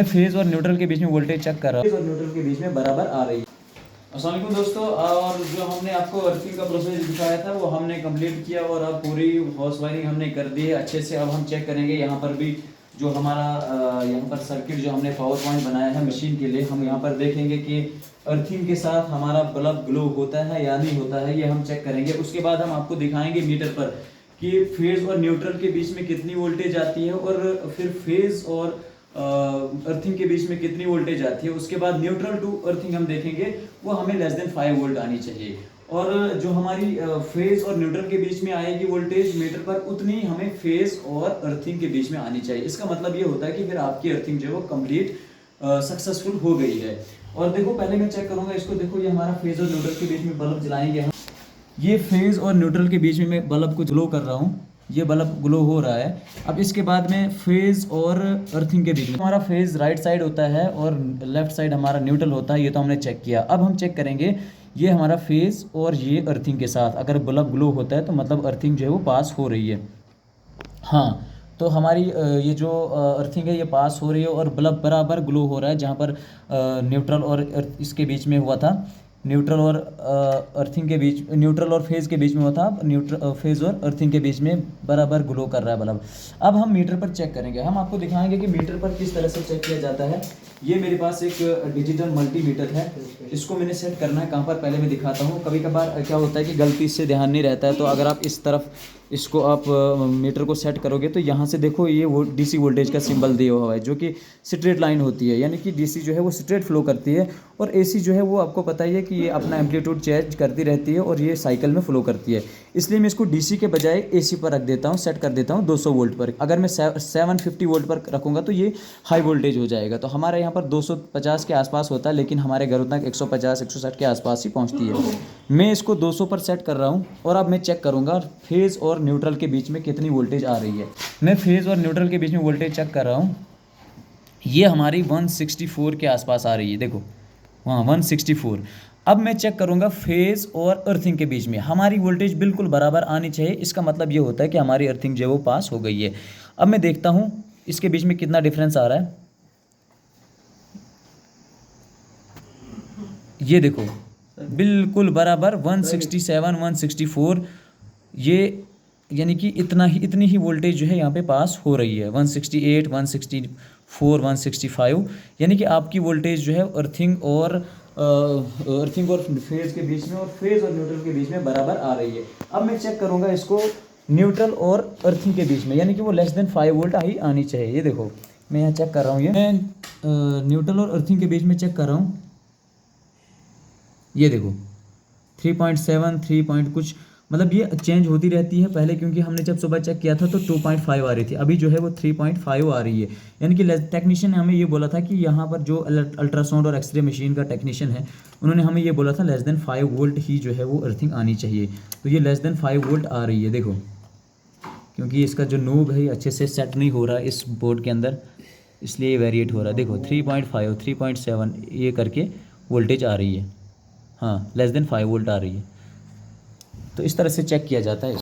Phase और neutral के बीच में वोल्टेज चेक कर रहा हूँ, फेज और न्यूट्रल के बीच में बराबर आ रही है। अस्सलाम वालेकुम दोस्तों, और जो हमने आपको अर्थिंग का प्रोसेस दिखाया था वो हमने कंप्लीट किया और अब पूरी हाउस वायरिंग हमने कर दी है अच्छे से। अब हम चेक करेंगे यहाँ पर भी जो हमारा यहाँ पर सर्किट जो हमने पावर पॉइंट बनाया है मशीन के लिए, हम यहाँ पर देखेंगे कि अर्थिंग के साथ हमारा बल्ब ग्लो होता है या नहीं होता है, ये हम चेक करेंगे। उसके बाद हम आपको दिखाएंगे मीटर पर कि फेज और न्यूट्रल के बीच में कितनी वोल्टेज आती है और फिर फेज और अर्थिंग के बीच में कितनी वोल्टेज आती है। उसके बाद न्यूट्रल टू अर्थिंग हम देखेंगे, वो हमें लेस देन 5 वोल्ट आनी चाहिए। और जो हमारी फेज और न्यूट्रल के बीच में आएगी वोल्टेज मीटर पर, उतनी हमें फेज और अर्थिंग के बीच में आनी चाहिए। इसका मतलब ये होता है कि फिर आपकी अर्थिंग जो है वो कंप्लीट सक्सेसफुल हो गई है। और देखो पहले मैं चेक करूंगा इसको, देखो ये हमारा फेज और न्यूट्रल के बीच में बल्ब जलाएंगे हम। ये फेज और न्यूट्रल के बीच में मैं बल्ब को ग्लो कर रहा हूँ, ये बल्ब ग्लो हो रहा है। अब इसके बाद में फेज और अर्थिंग के बीच में हमारा फेज राइट साइड होता है और लेफ्ट साइड हमारा न्यूट्रल होता है, ये तो हमने चेक किया। अब हम चेक करेंगे ये हमारा फेज और ये अर्थिंग के साथ अगर बल्ब ग्लो होता है तो मतलब अर्थिंग जो है वो पास हो रही है। हाँ, तो हमारी ये जो अर्थिंग है ये पास हो रही है और बल्ब बराबर ग्लो हो रहा है। जहाँ पर न्यूट्रल और इसके बीच में हुआ था, न्यूट्रल और अर्थिंग के बीच, न्यूट्रल और फेज़ के बीच में हुआ था, न्यूट्रल फेज़ और अर्थिंग के बीच में बराबर ग्लो कर रहा है बल्ब। अब हम मीटर पर चेक करेंगे, हम आपको दिखाएंगे कि मीटर पर किस तरह से चेक किया जाता है। ये मेरे पास एक डिजिटल मल्टीमीटर है, इसको मैंने सेट करना है कहाँ पर पहले मैं दिखाता हूँ। कभी कभार क्या होता है कि गलती से ध्यान नहीं रहता है, तो अगर आप इस तरफ इसको आप मीटर को सेट करोगे तो यहाँ से देखो ये वो डीसी वोल्टेज का सिंबल दिया हुआ है जो कि स्ट्रेट लाइन होती है, यानी कि डीसी जो है वो स्ट्रेट फ्लो करती है और एसी जो है वो आपको पता ही है कि ये अपना एम्पलीट्यूड चेंज करती रहती है और ये साइकिल में फ्लो करती है। इसलिए मैं इसको डीसी के बजाय एसी पर रख देता हूँ, सेट कर देता हूँ 200 वोल्ट पर। अगर मैं 750 वोल्ट पर रखूँगा तो ये हाई वोल्टेज हो जाएगा। तो हमारे यहाँ पर 250 के आसपास होता है, लेकिन हमारे घरों तक 150-160 के आसपास ही पहुँचती है। मैं इसको 200 पर सेट कर रहा हूँ और अब मैं चेक करूँगा फेज़ और न्यूट्रल के बीच में कितनी वोल्टेज आ रही है। मैं फेज़ और न्यूट्रल के बीच में वोल्टेज चेक कर रहा हूँ, ये हमारी 164 के आसपास आ रही है, देखो वहाँ 164। अब मैं चेक करूँगा फेज़ और अर्थिंग के बीच में, हमारी वोल्टेज बिल्कुल बराबर आनी चाहिए। इसका मतलब ये होता है कि हमारी अर्थिंग जो है वो पास हो गई है। अब मैं देखता हूँ इसके बीच में कितना डिफरेंस आ रहा है। ये देखो बिल्कुल बराबर 167 164, ये यानी कि इतनी ही वोल्टेज जो है यहाँ पे पास हो रही है। 168 164 165, यानी कि आपकी वोल्टेज जो है अर्थिंग और फेज़ के बीच में और फेज़ और न्यूट्रल के बीच में बराबर आ रही है। अब मैं चेक करूँगा इसको न्यूट्रल और अर्थिंग के बीच में, यानी कि वो लेस देन 5 वोल्ट ही आनी चाहिए। ये देखो मैं यहाँ चेक कर रहा हूँ, ये मैं न्यूट्रल और अर्थिंग के बीच में चेक कर रहा हूँ। ये देखो 3.7 3 पॉइंट कुछ, मतलब ये चेंज होती रहती है। पहले क्योंकि हमने जब सुबह चेक किया था तो 2.5 आ रही थी, अभी जो है वो 3.5 आ रही है। यानी कि टेक्नीशियन ने हमें ये बोला था कि यहाँ पर जो अल्ट्रासाउंड और एक्सरे मशीन का टेक्नीशियन है, उन्होंने हमें ये बोला था लेस देन 5 वोल्ट ही जो है वो अर्थिंग आनी चाहिए। तो ये लेस देन 5 वोल्ट आ रही है, देखो क्योंकि इसका जो नोब है अच्छे से सेट नहीं हो रहा है इस बोर्ड के अंदर, इसलिए ये वेरिएट हो रहा है। देखो 3.5 3.7 ये करके वोल्टेज आ रही है, हाँ लेस देन 5 वोल्ट आ रही है। तो इस तरह से चेक किया जाता है।